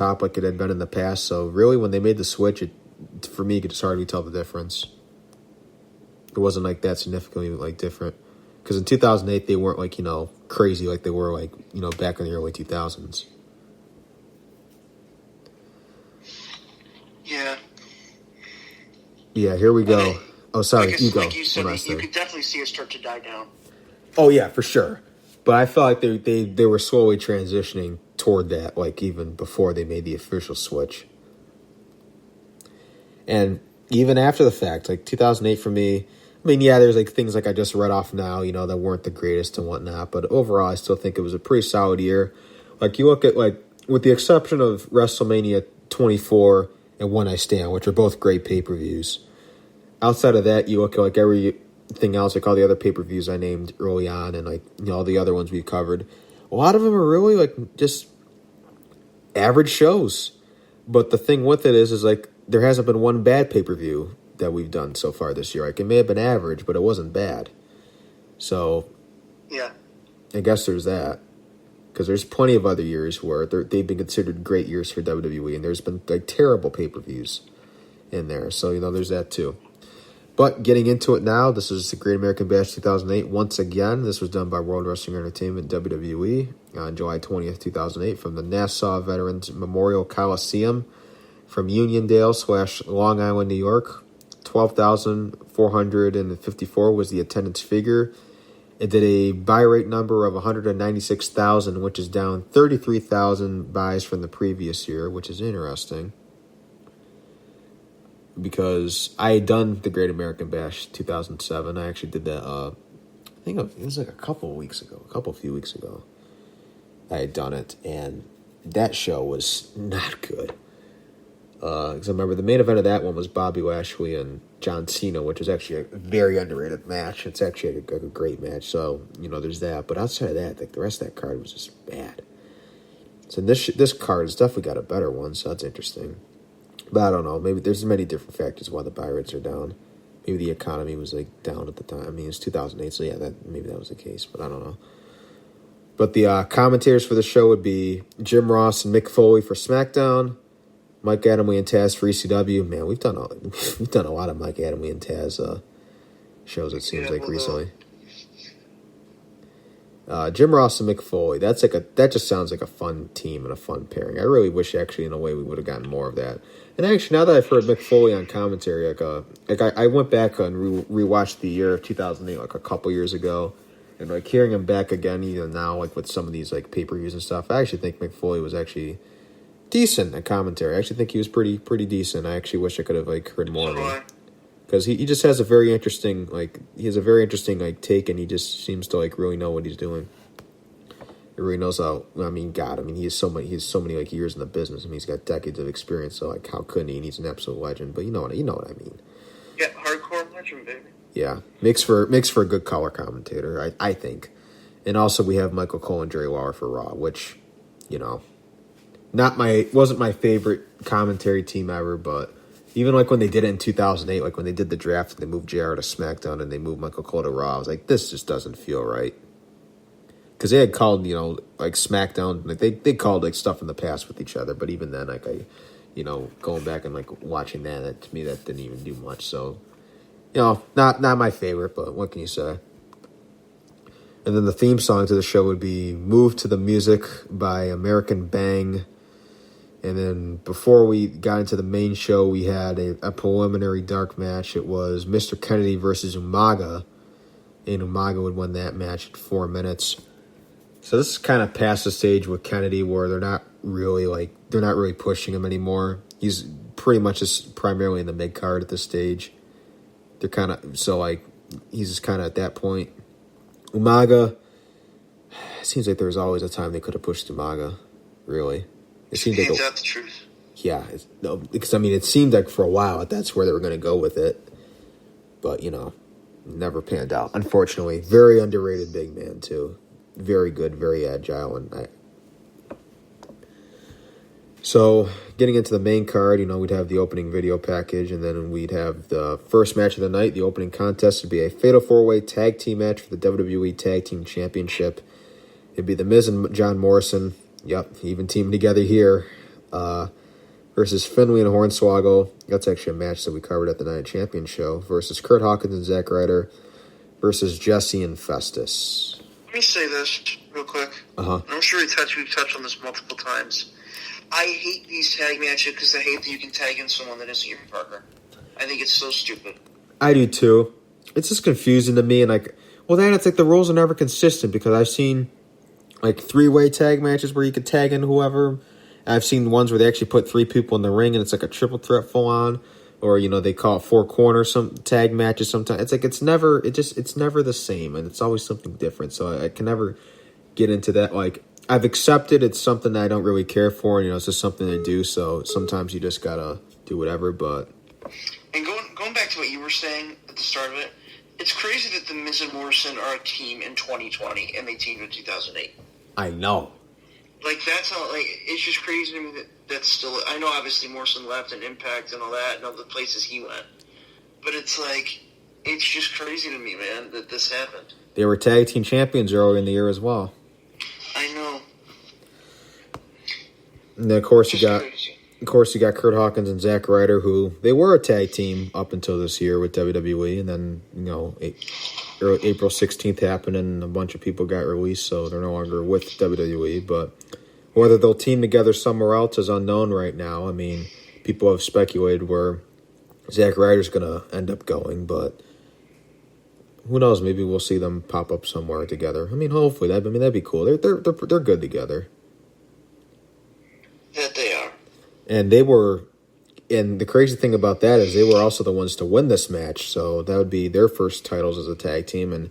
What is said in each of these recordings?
top like it had been in the past. So really, when they made the switch, for me, it could just hardly tell the difference. It wasn't like that significantly like different. Because in 2008, they weren't like, crazy like they were like, back in the early 2000s. Yeah. Yeah, here we go. Oh, sorry, you go. Like you said, you could definitely see it start to die down. Oh, yeah, for sure. But I felt like they were slowly transitioning toward that, like even before they made the official switch. And even after the fact, like 2008 for me, I mean, yeah, there's like things like I just read off now, that weren't the greatest and whatnot. But overall, I still think it was a pretty solid year. Like you look at like, with the exception of WrestleMania 24 and One Night Stand, which are both great pay-per-views. Outside of that, you look at like everything else, like all the other pay-per-views I named early on, and like all the other ones we covered. A lot of them are really like just average shows. But the thing with it is like there hasn't been one bad pay-per-view that we've done so far this year. Like it may have been average, but it wasn't bad. So yeah, I guess there's that. Because there's plenty of other years where they've been considered great years for WWE, and there's been like terrible pay-per-views in there. So there's that too. But getting into it now, this is the Great American Bash 2008. Once again, this was done by World Wrestling Entertainment, WWE, on July 20th, 2008, from the Nassau Veterans Memorial Coliseum from Uniondale / Long Island, New York. 12,454 was the attendance figure. It did a buy rate number of 196,000, which is down 33,000 buys from the previous year, which is interesting. Because I had done the Great American Bash 2007. I actually did that, I think it was like a few weeks ago. I had done it, and that show was not good. Because I remember the main event of that one was Bobby Lashley and John Cena, which was actually a very underrated match. It's actually a great match, so, there's that. But outside of that, like, the rest of that card was just bad. So this card has definitely got a better one, so that's interesting. But I don't know. Maybe there's many different factors why the buy rates are down. Maybe the economy was like down at the time. I mean, it's 2008, so yeah, maybe that was the case. But I don't know. But the commentators for the show would be Jim Ross and Mick Foley for SmackDown, Mike Adamle and Taz for ECW. Man, we've done a lot of Mike Adamle and Taz shows. It seems like recently. Jim Ross and Mick Foley. That just sounds like a fun team and a fun pairing. I really wish actually in a way we would have gotten more of that. And actually, now that I've heard Mick Foley on commentary, I went back and rewatched the year of 2008 like a couple years ago, and like hearing him back again, even now like with some of these like pay-per-views and stuff, I actually think Mick Foley was actually decent at commentary. I actually think he was pretty decent. I actually wish I could have like heard more of him. Because he just has a very interesting take, and he just seems to like really know what he's doing. He really knows how. He has so many like years in the business. I mean, he's got decades of experience. So like, how couldn't he? And he's an absolute legend. But you know what I mean. Yeah, hardcore legend, baby. Yeah, makes for a good color commentator, I think. And also we have Michael Cole and Jerry Lawler for Raw, which, wasn't my favorite commentary team ever, but. Even like when they did it in 2008, like when they did the draft and they moved JR to SmackDown and they moved Michael Cole to Raw, I was like, this just doesn't feel right. Because they had called, like SmackDown, like they called like stuff in the past with each other, but even then, like going back and like watching that to me that didn't even do much. So, not my favorite, but what can you say? And then the theme song to the show would be "Move to the Music" by American Bang. And then before we got into the main show, we had a preliminary dark match. It was Mr. Kennedy versus Umaga. And Umaga would win that match in 4 minutes. So this is kind of past the stage with Kennedy where they're not really pushing him anymore. He's pretty much just primarily in the mid card at this stage. They're kind of, so like, he's just kind of at that point. Umaga, it seems like there was always a time they could have pushed Umaga, really. It seemed like the truth. Yeah, because it seemed like for a while that's where they were going to go with it, but never panned out. Unfortunately, very underrated big man too, very good, very agile, So getting into the main card, we'd have the opening video package, and then we'd have the first match of the night. The opening contest would be a Fatal 4-Way Tag Team match for the WWE Tag Team Championship. It'd be The Miz and John Morrison. Yep, even teaming together here versus Finley and Hornswoggle. That's actually a match that we covered at the Night Champion show. Versus Kurt Hawkins and Zack Ryder versus Jesse and Festus. Let me say this real quick. I'm sure we've touched on this multiple times. I hate these tag matches because I hate that you can tag in someone that isn't your partner. I think it's so stupid. I do too. It's just confusing to me, and then it's like the rules are never consistent because I've seen like 3-way tag matches where you could tag in whoever. I've seen ones where they actually put 3 people in the ring and it's like a triple threat full on, or they call it 4 corner some tag matches. Sometimes it's like it's never the same, and it's always something different. So I can never get into that. Like I've accepted it's something that I don't really care for, and it's just something they do. So sometimes you just gotta do whatever. But and going back to what you were saying at the start of it, it's crazy that the Miz and Morrison are a team in 2020 and they teamed in 2008. I know. Like, that's how, it's just crazy to me that's still, I know obviously Morrison left and Impact and all that and all the places he went. But it's it's just crazy to me, man, that this happened. They were tag team champions earlier in the year as well. I know. And then, of course, you got Kurt Hawkins and Zack Ryder, who they were a tag team up until this year with WWE, and then April 16th happened, and a bunch of people got released, so they're no longer with WWE. But whether they'll team together somewhere else is unknown right now. I mean, people have speculated where Zack Ryder's going to end up going, but who knows? Maybe we'll see them pop up somewhere together. I mean, hopefully, that'd be cool. They're good together. That they are. And the crazy thing about that is they were also the ones to win this match, so that would be their first titles as a tag team, and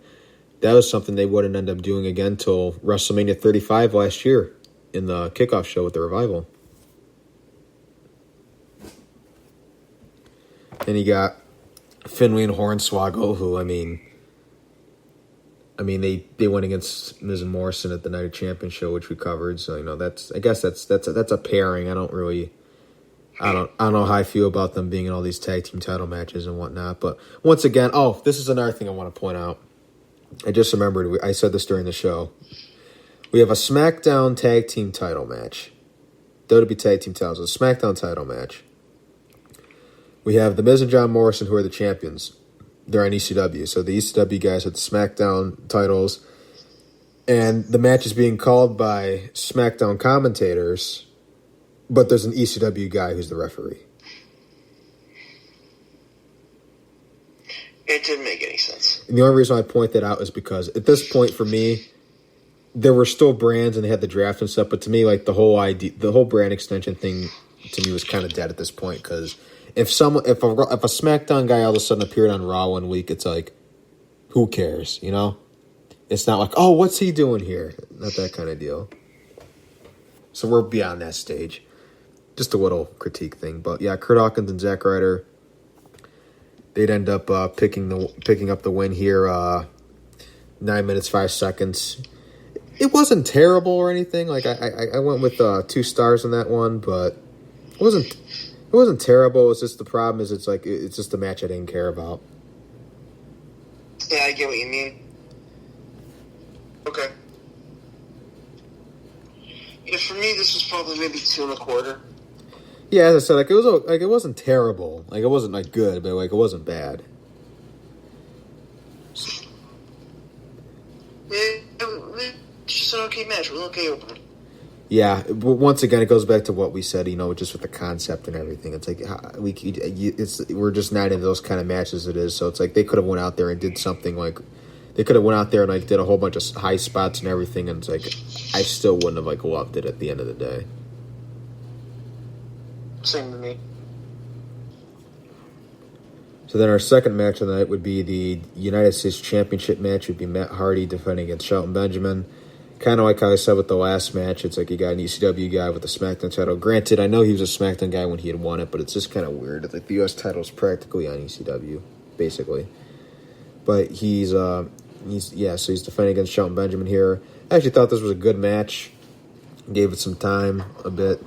that was something they wouldn't end up doing again until WrestleMania 35 last year in the kickoff show with the Revival. Then you got Finley and Hornswoggle, who, I mean, they went against Miz and Morrison at the Night of Champions show, which we covered. So that's a pairing. I don't know how I feel about them being in all these tag team title matches and whatnot. But once again, this is another thing I want to point out. I just remembered, I said this during the show. We have a SmackDown tag team title match. WWE tag team titles, a SmackDown title match. We have The Miz and John Morrison, who are the champions. They're on ECW. So the ECW guys have the SmackDown titles. And the match is being called by SmackDown commentators, but there's an ECW guy who's the referee. It didn't make any sense. And the only reason I point that out is because at this point, for me, there were still brands and they had the draft and stuff, but to me, like the whole brand extension thing, to me was kind of dead at this point. Because if a SmackDown guy all of a sudden appeared on Raw one week, it's like, who cares? It's not like, oh, what's he doing here? Not that kind of deal. So we're beyond that stage. Just a little critique thing, but yeah, Kurt Hawkins and Zack Ryder, they'd end up picking up the win here. 9 minutes 5 seconds. It wasn't terrible or anything. Like I went with 2 stars on that one, but it wasn't terrible. It's just the problem is it's just a match I didn't care about. Yeah, I get what you mean. Okay. Yeah, for me, this was probably maybe 2.25. Yeah, as I said, it wasn't terrible. Like, it wasn't good, but it wasn't bad. It's just an okay match. We're okay opener. Yeah, once again, it goes back to what we said. Just with the concept and everything. It's like we're just not in those kind of matches. It is so. It's like they could have went out there and did something like. They could have went out there and did a whole bunch of high spots and everything, and it's like I still wouldn't have loved it at the end of the day. Same to me. So then our second match of the night would be the United States Championship match. It would be Matt Hardy defending against Shelton Benjamin. Kind of like how I said with the last match, it's like you got an ECW guy with the SmackDown title. Granted, I know he was a SmackDown guy when he had won it, but it's just kind of weird. It's like the U.S. title is practically on ECW, basically. But he's defending against Shelton Benjamin here. I actually thought this was a good match. Gave it some time a bit.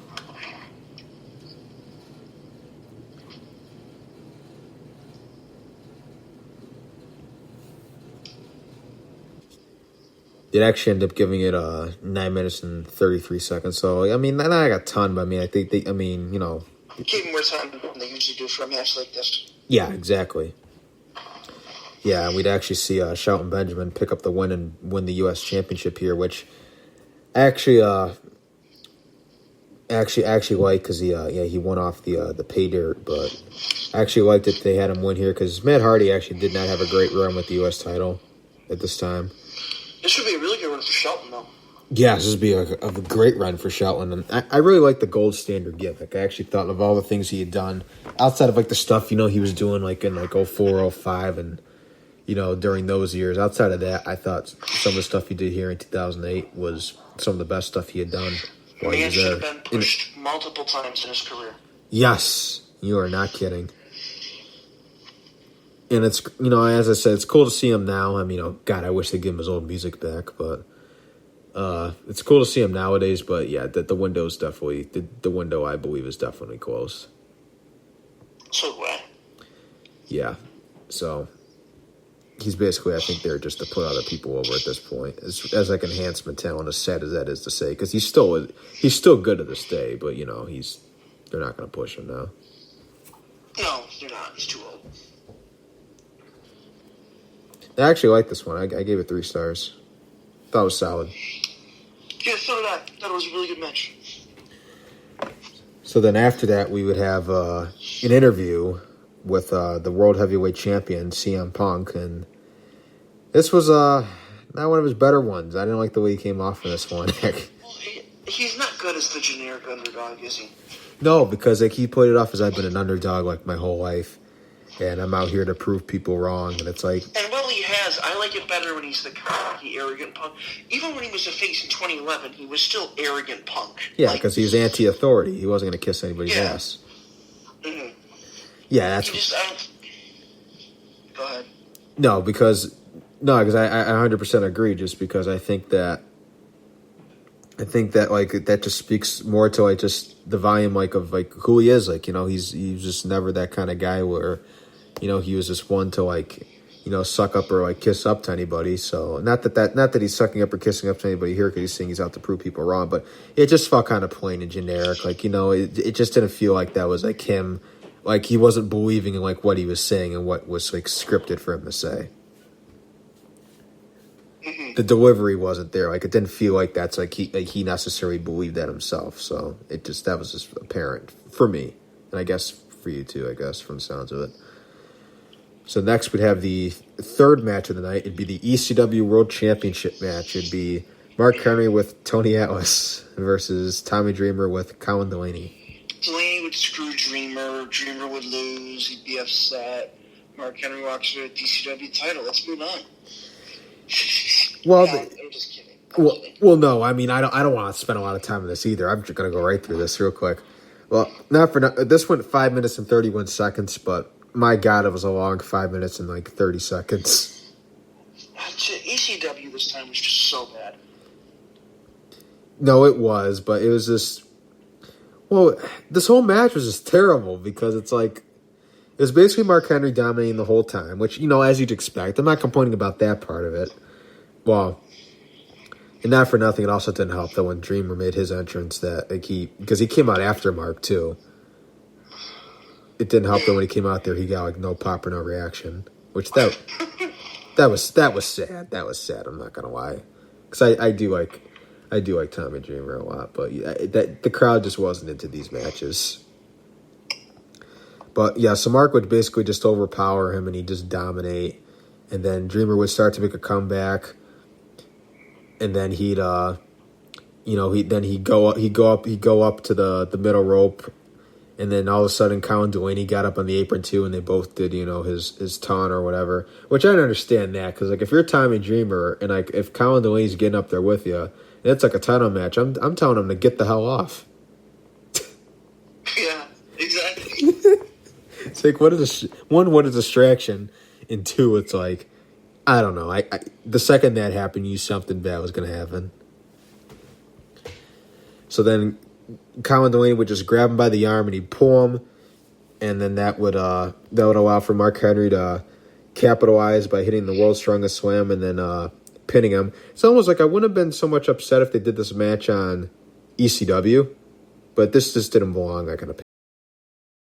It actually ended up giving it 9 minutes and 33 seconds. So I mean, not like a ton, but I mean, I think they. I mean, Gave more time than they usually do for a match like this. Yeah, exactly. Yeah, and we'd actually see Shelton Benjamin pick up the win and win the U.S. Championship here, which I actually like because he won off the pay dirt, but I actually liked that they had him win here because Matt Hardy actually did not have a great run with the U.S. title at this time. This would be a really good run for Shelton, though. Yeah, this would be a great run for Shelton, and I really like the gold standard gimmick. I actually thought of all the things he had done outside of like the stuff he was doing like in like 04, 05, and during those years. Outside of that, I thought some of the stuff he did here in 2008 was some of the best stuff he had done. Man should have been pushed multiple times in his career. Yes, you are not kidding. And it's as I said, it's cool to see him now. I mean, God, I wish they'd give him his old music back, but. It's cool to see him nowadays, but yeah, the window's definitely the window I believe is definitely closed. So glad. Yeah, so he's basically, I think, there just to put other people over at this point, as like enhancement talent. As sad as that is to say, because he's still good to this day, but they're not going to push him now. No, they're not. He's too old. I actually like this one. I gave it 3 stars. Thought it was solid. Yeah, so did I. Thought it was a really good match. So then after that, we would have an interview with the World Heavyweight Champion, CM Punk. And this was not one of his better ones. I didn't like the way he came off in this one. He's not good as the generic underdog, is he? No, because he played it off as I've been an underdog like my whole life. And I'm out here to prove people wrong. And it's like... And while he has, I like it better when he's the cocky, arrogant Punk. Even when he was a face in 2011, he was still arrogant Punk. Yeah, because he was anti-authority. He wasn't going to kiss anybody's ass. Mm-hmm. Yeah, that's... Go ahead. No, because I 100% agree, just because I think that like that just speaks more to like just the volume of who he is. Like, he's just never that kind of guy where he was just one to like suck up or like kiss up to anybody. So not that he's sucking up or kissing up to anybody here, because he's saying he's out to prove people wrong, but it just felt kind of plain and generic. Like, it just didn't feel like that was like him, like he wasn't believing in like what he was saying and what was like scripted for him to say. Mm-hmm. The delivery wasn't there. Like, it didn't feel like that's like he necessarily believed that himself. So that was just apparent for me, and I guess for you too, I guess, from the sounds of it. So next we'd have the third match of the night. It'd be the ECW World Championship match. It'd be Mark Henry with Tony Atlas versus Tommy Dreamer with Colin Delaney. Delaney would screw Dreamer. Dreamer would lose. He'd be upset. Mark Henry walks away with the ECW title. Let's move on. Well, no, I'm just kidding. Well, no. I mean, I don't want to spend a lot of time on this either. I'm just going to go right through this real quick. Well, this went 5 minutes and 31 seconds, but my God, it was a long 5 minutes and like 30 seconds. ECW this time was just so bad. No, it was, but it was just... Well, this whole match was just terrible because it's like... It was basically Mark Henry dominating the whole time, which, as you'd expect. I'm not complaining about that part of it. Well, and not for nothing, it also didn't help that when Dreamer made his entrance because he came out after Mark too. It didn't help that when he came out there, he got like no pop or no reaction, which that was sad. That was sad. I'm not gonna lie, because I do like Tommy Dreamer a lot, but the crowd just wasn't into these matches. But yeah, so Mark would basically just overpower him and he'd just dominate, and then Dreamer would start to make a comeback, and then he'd go up to the middle rope. And then all of a sudden, Colin Delaney got up on the apron too, and they both did, his taunt or whatever. Which I don't understand that, because like if you're Tommy Dreamer and like if Colin Delaney's getting up there with you, and it's like a title match, I'm telling him to get the hell off. Yeah, exactly. It's like what a distraction, and two, it's like I don't know. I the second that happened, you knew something bad was going to happen. So then Colin Delaney would just grab him by the arm and he'd pull him, and then that would allow for Mark Henry to capitalize by hitting the World's Strongest Slam and then pinning him. It's almost like I wouldn't have been so much upset if they did this match on ECW, but this just didn't belong like in a